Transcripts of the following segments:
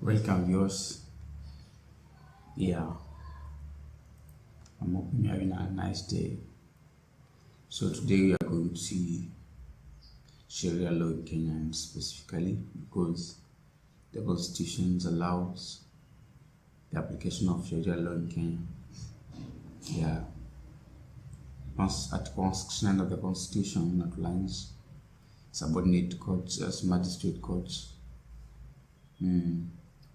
Welcome, viewers. Yeah, I'm hoping you're having a nice day. So today we are going to see Sharia law in Kenya, and specifically because the Constitution allows the application of Sharia law in Kenya. Yeah, Article 69 of the Constitution outlines subordinate courts as magistrate courts,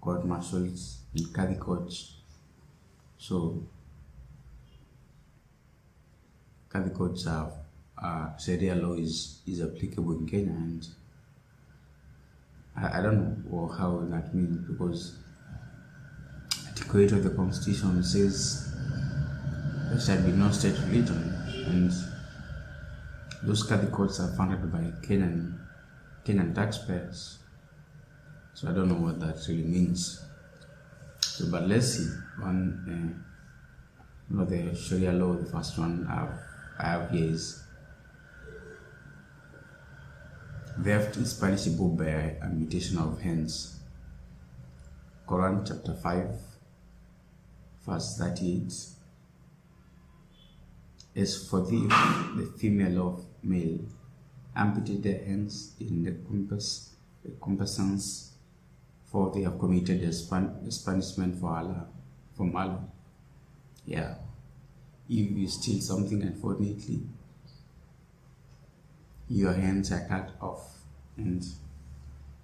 court martials, and Kadi courts. So Kadi courts have Sharia law is applicable in Kenya, and I don't know how that means, because Article 8 of the Constitution says there shall be no state religion, and those Kadi courts are funded by Kenyan taxpayers. So I don't know what that really means. So, but let's see. The Sharia law, the first one I have here is: theft is punishable by amputation of hands. Quran chapter 5, verse 38. As for the female of male, amputate their hands in the compassions, for they have committed as punishment from Allah. Yeah. If you steal something, unfortunately, your hands are cut off. And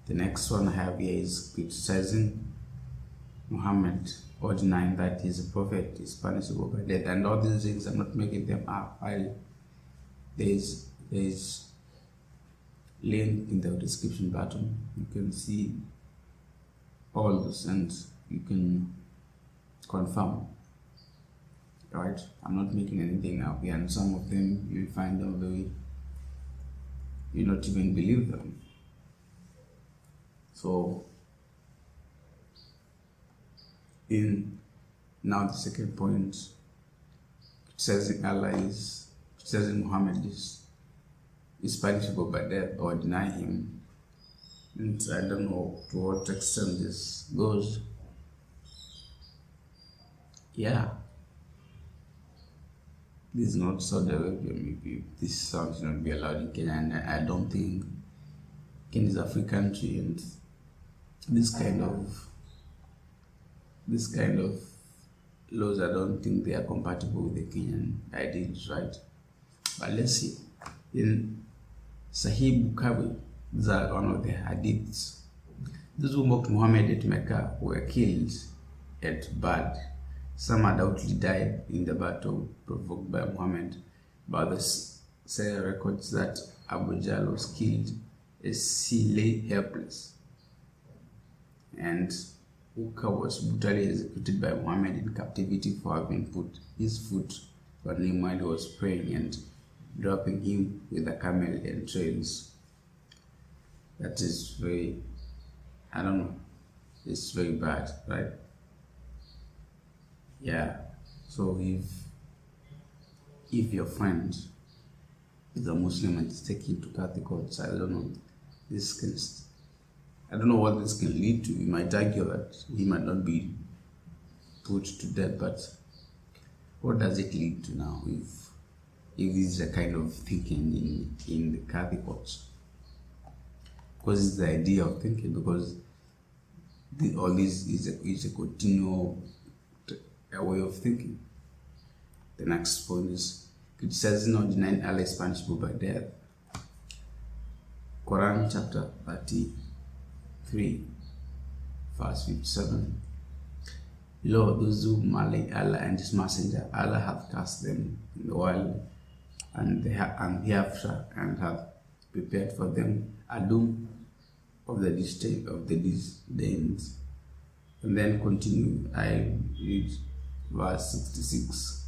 the next one I have here is criticizing Muhammad or denying that he's a prophet is punishable by death. And all these things, I'm not making them up. There's link in the description button. You can see all this and you can confirm. Right? I'm not making anything up here, and some of them you'll find them you not even believe them. So now the second point, it says in Muhammad is punishable by death or deny him. And I don't know to what extent this goes. Yeah. This is not Saudi Arabia. Maybe this sound should not be allowed in Kenya, and I don't think Kenya is a free country, and this kind of laws, I don't think they are compatible with the Kenyan ideals, right? But let's see. In Sahih Bukhari, these are one of the hadiths. Those who mocked Muhammad at Mecca were killed at Badr. Some undoubtedly died in the battle provoked by Muhammad, but the Sahih records that Abu Jahl was killed as he lay helpless, and Uka was brutally executed by Muhammad in captivity for having put his foot on him while he was praying and dropping him with a camel entrails. That is very, I don't know, it's very bad, right? Yeah. So if your friend is a Muslim and is taken to Catholic courts, I don't know what this can lead to. You might argue that he might not be put to death, but what does it lead to now if this is a kind of thinking in the Catholic courts? Because it's the idea of thinking, because all this is a continual way of thinking. The next point is criticizing or denying Allah is punishable by death. Quran chapter 33, verse 57. Lo, those who malign Allah and His Messenger, Allah hath cast them in the world and hereafter, and hath prepared for them a doom of the disdained. And then continue. I read verse 66.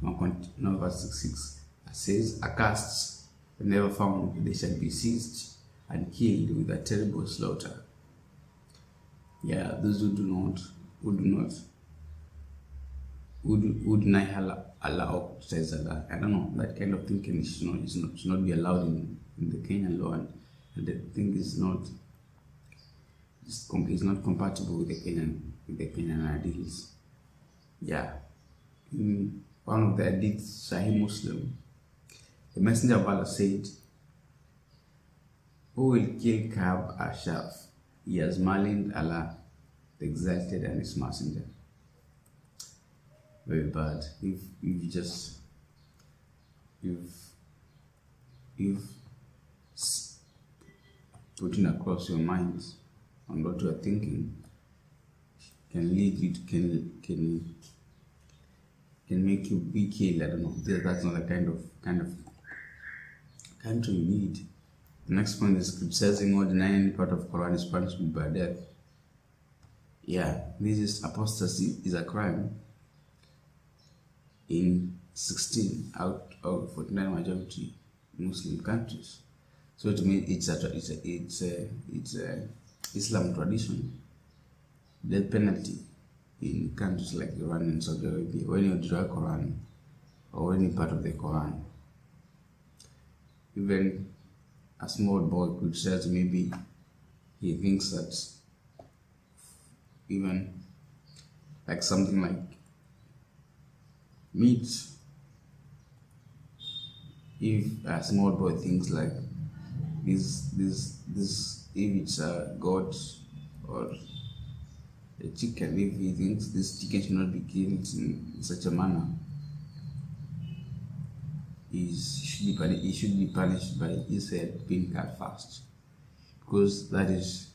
No, verse 66. It says, accursed and never found, they shall be seized and killed with a terrible slaughter. Yeah, those who deny Allah or criticize Allah. I don't know, that kind of thinking should not be allowed in the Kenyan law, and the thing is not is not compatible with the Kenyan ideals. Yeah. In one of the hadiths, Sahih Muslim, the Messenger of Allah said, "Who will kill Ka'b Ashraf? He has maligned Allah, the Exalted, and His Messenger." Very bad. If you just you've putting across your mind on what you are thinking can lead you to can make you be killed. I don't know. That's not the kind of country you need. The next point is criticizing or denying any part of Quran is punishable by death. Yeah, this is apostasy is a crime in 16 out of 49 majority Muslim countries. So to me, it's a Islam tradition. Death penalty in countries like Iran and Saudi Arabia when you draw Quran or any part of the Quran. Even a small boy could say maybe he thinks that even like something like meat, if a small boy thinks like this if it's a goat or a chicken, if he thinks this chicken should not be killed in such a manner, he should be punished by his head being cut fast, because that is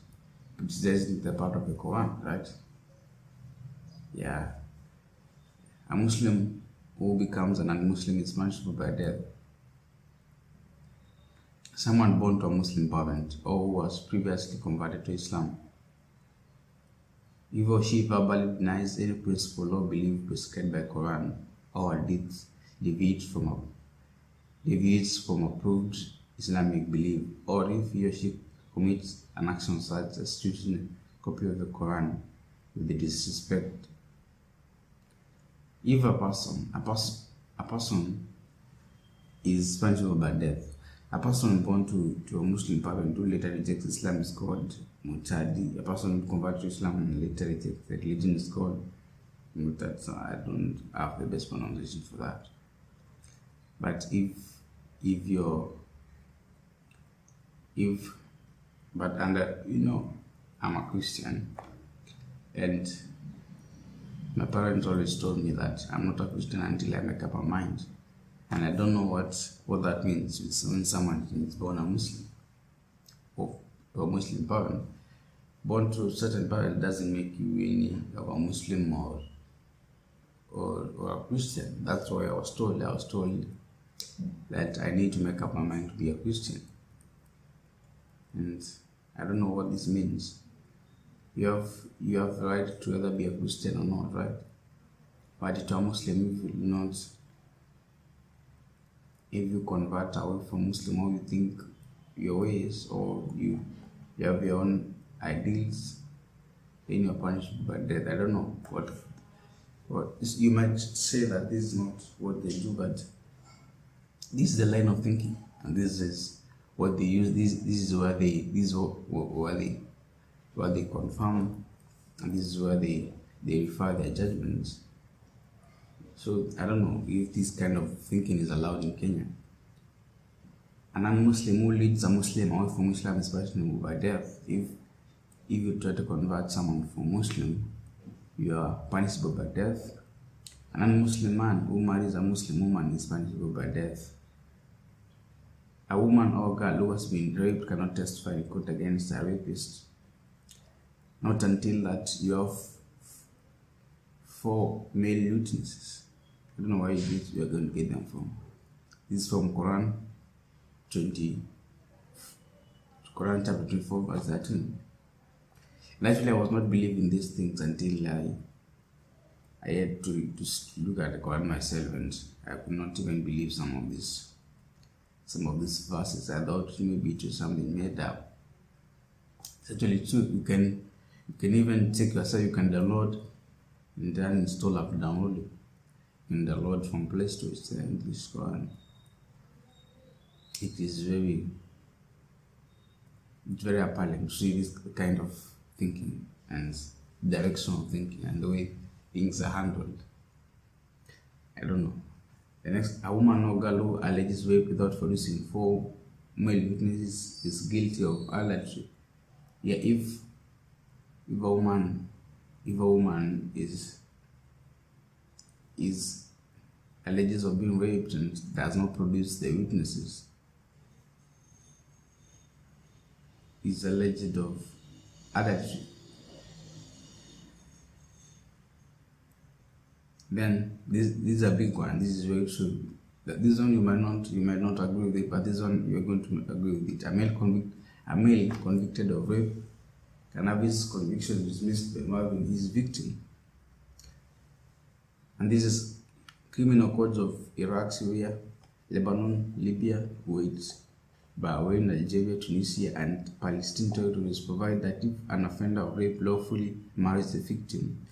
criticizing the part of the Quran, right? Yeah. A Muslim who becomes a non-Muslim is punishable by death. Someone born to a Muslim parent or who was previously converted to Islam, if or she verbally denies any principle or belief prescribed by Quran or Hadith, deviates from approved Islamic belief, or if he or she commits an action such as treating a copy of the Quran with the disrespect. If a person is punishable by death, a person born to a Muslim parent who later rejects Islam is called Mutadi. A person who converts to Islam and later rejects the religion is called Mutad. So I don't have the best pronunciation for that. But I'm a Christian, and my parents always told me that I'm not a Christian until I make up my mind. And I don't know what that means when someone is born a Muslim or a Muslim parent. Born to a certain parent doesn't make you any of a Muslim or a Christian. That's why I was told that I need to make up my mind to be a Christian. And I don't know what this means. You have the right to either be a Christian or not, right? But to a Muslim, if you convert away from Muslim, or you think your ways, or you have your own ideals, then you're punished by death. I don't know what you might say that this is not what they do, but this is the line of thinking, and this is what they use. This is where they confirm, and this is where they refer their judgments. So I don't know if this kind of thinking is allowed in Kenya. A non-Muslim who leads a Muslim away from Islam is punishable by death. If you try to convert someone from Muslim, you are punishable by death. A non-Muslim man who marries a Muslim woman is punishable by death. A woman or girl who has been raped cannot testify in court against a rapist. Not until that you have 4 male witnesses. I don't know where you are going to get them from. This is from Quran chapter 24, verse 13. And actually, I was not believing these things until I had to look at the Quran myself, and I could not even believe some of these verses. I thought maybe it was something made up. It's actually true. You can even take yourself. You can download and then install after downloading. You can download from Play Store. It's the English Quran. It's very appalling to see this kind of thinking and direction of thinking and the way things are handled. I don't know. The next, a woman or girl who alleges rape without producing 4 male witnesses is guilty of adultery. Yeah, if a woman is alleges of being raped and does not produce the witnesses, is alleged of adultery. Then this is a big one. This is very true. This one you might not agree with it, but this one you are going to agree with it. A male convicted of rape can have his conviction dismissed by marrying his victim. And this is criminal codes of Iraq, Syria, Lebanon, Libya, Kuwait, Bahrain, Algeria, Tunisia, and Palestine territories provide that if an offender of rape lawfully marries the victim,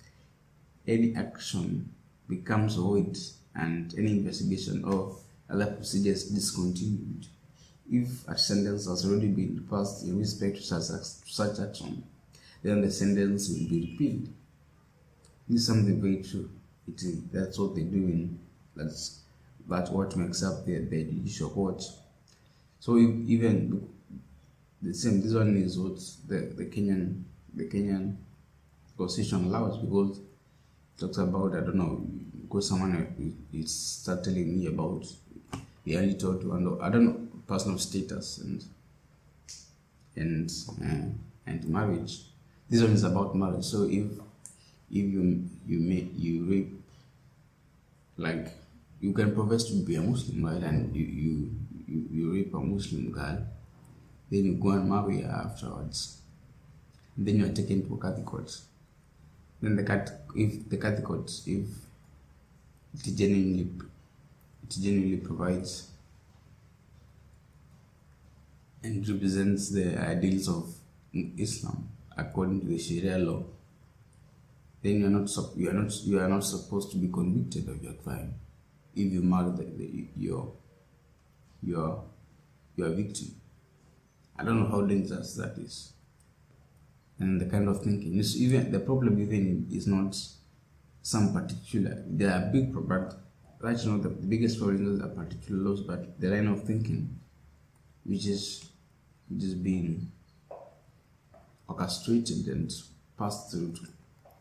any action becomes void and any investigation or other procedures discontinued if a sentence has already been passed in respect to such action. Then the sentence will be repealed. This is something very true. That's what they do in that's what makes up the judicial court. So even the same, this one is what the Kenyan constitution allows, because it talks about, I don't know, because someone is start telling me about the early taught to, and I don't know, personal status and marriage. This one is about marriage. So if you rape, like, you can profess to be a Muslim, right? And you rape a Muslim girl, then you go and marry her afterwards. And then you are taken to a Catholic court. Then if it genuinely provides and represents the ideals of Islam according to the Sharia law, then you are not supposed to be convicted of your crime if you marry your victim. I don't know how dangerous that is, and the kind of thinking. Even the problem even is not some particular. There are big problems. Right now, the biggest problems are particular laws, but the line of thinking, which is being orchestrated and passed through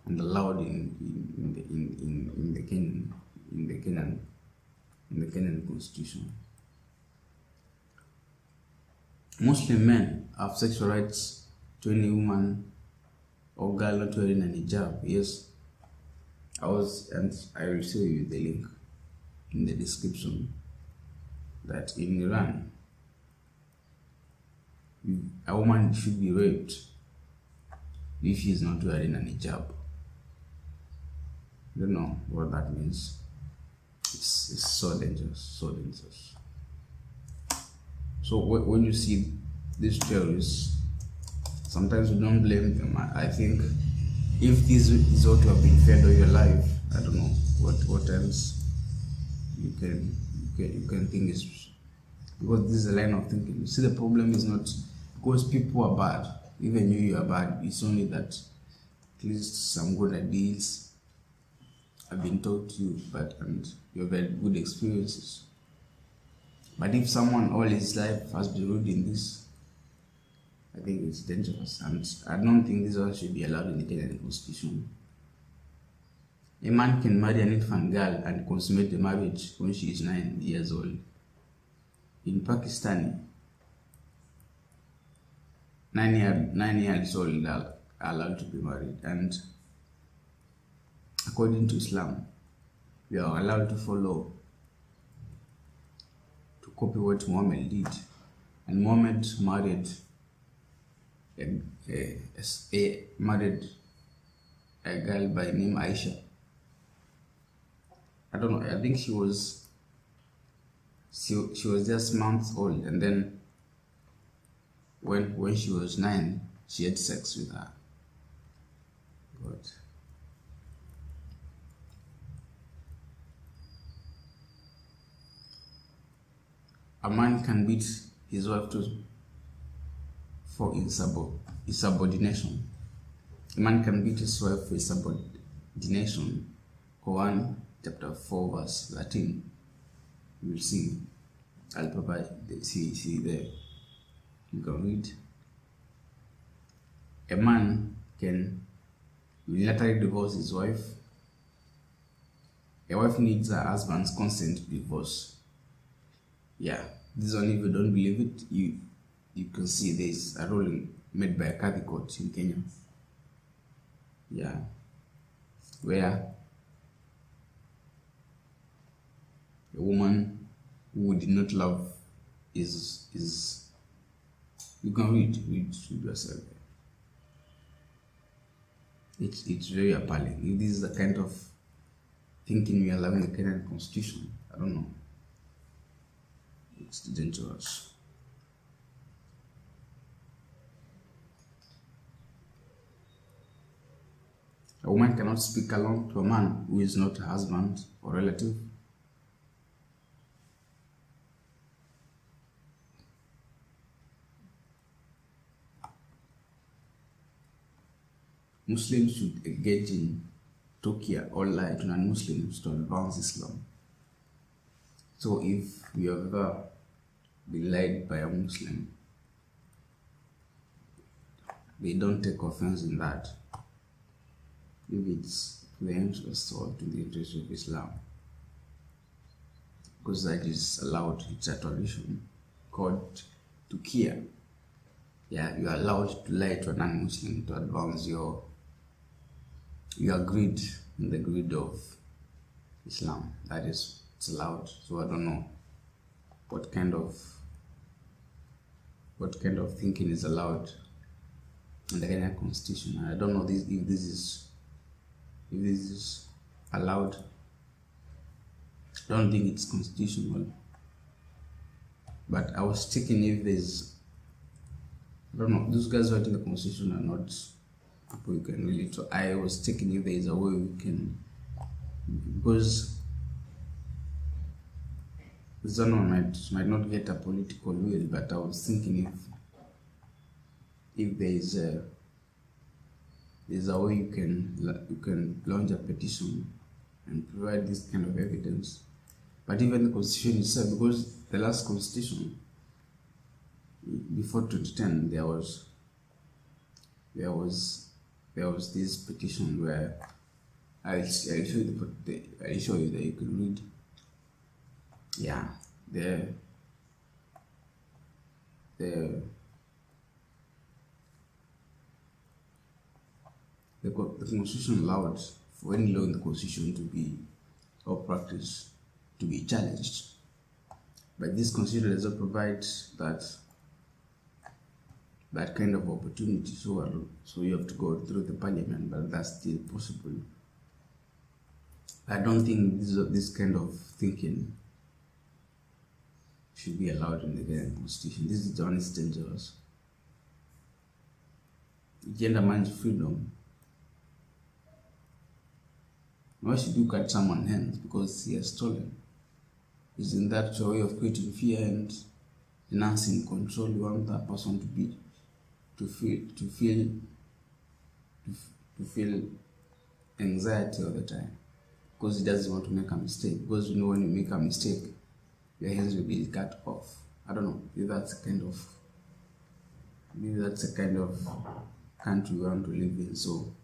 and allowed in the Kenyan constitution. Muslim men have sexual rights to any woman or girl not wearing an hijab. Yes, I will show you the link in the description, that in Iran, a woman should be raped if she is not wearing an hijab. I don't know what that means. It's so dangerous, so dangerous. So when you see these terrorists, sometimes you don't blame them. I think if this is what you have been fed all your life, I don't know what else you can think is, because this is a line of thinking. You see, the problem is not because people are bad, even you are bad. It's only that at least some good ideas have been taught to you, and you've had good experiences. But if someone all his life has been reading this, I think it's dangerous, and I don't think this one should be allowed in the Kenyan constitution. A man can marry an infant girl and consummate the marriage when she is 9 years old. In Pakistan, 9 years old are allowed to be married, and according to Islam, we are allowed to copy what Muhammad did. And Muhammad married a girl by name Aisha. I don't know, I think she was just months old, and then when she was 9, she had sex with her. God. A man can beat his wife for insubordination. A man can beat his wife for subordination. Quran chapter 4 verse 13. You will see. I'll provide see there. You can read. A man can unilaterally divorce his wife. A wife needs her husband's consent to divorce. Yeah, this one, if you don't believe it, you can see there's a ruling made by a Catholic court in Kenya. Yeah, where a woman who did not love is you can read yourself. It's very appalling. If this is the kind of thinking we allow in the Kenyan constitution, I don't know. It's dangerous. A woman cannot speak alone to a man who is not her husband or relative. Muslims should engage in Turkey or lie to non-Muslims to advance Islam. So if you have ever been lied by a Muslim, they don't take offense in that, if it's to the interest or to the interest of Islam, because that is allowed. It's a tradition called Tukia. Yeah, you are allowed to lie to a non-Muslim to advance your greed in the greed of Islam. That is, it's allowed. So I don't know what kind of thinking is allowed in the Kenyan constitution. I don't know if this is allowed. I don't think it's constitutional. But I was checking if there's, I don't know, those guys writing the constitution are not people you can really talk. I was checking if there is a way we can, because this one might not get a political will, but I was thinking if there is a way you can launch a petition and provide this kind of evidence. But even the constitution itself, because the last constitution before 2010, there was this petition where I'll show you that you can read. Yeah, the constitution allowed for any law in the constitution to be or practice to be challenged, but this constitution does not provide that kind of opportunity. So you have to go through the parliament, but that's still possible. I don't think this kind of thinking should be allowed in the Kenyan constitution. This is the one is dangerous. It undermines freedom. Why should you cut someone's hands because he has stolen? Isn't that your way of creating fear and enhancing control? You want that person to feel anxiety all the time because he doesn't want to make a mistake. Because you know when you make a mistake, your hands will be cut off. I don't know if that's the kind of country we want to live in. So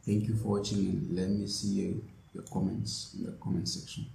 thank you for watching, and let me see your comments in the comment section.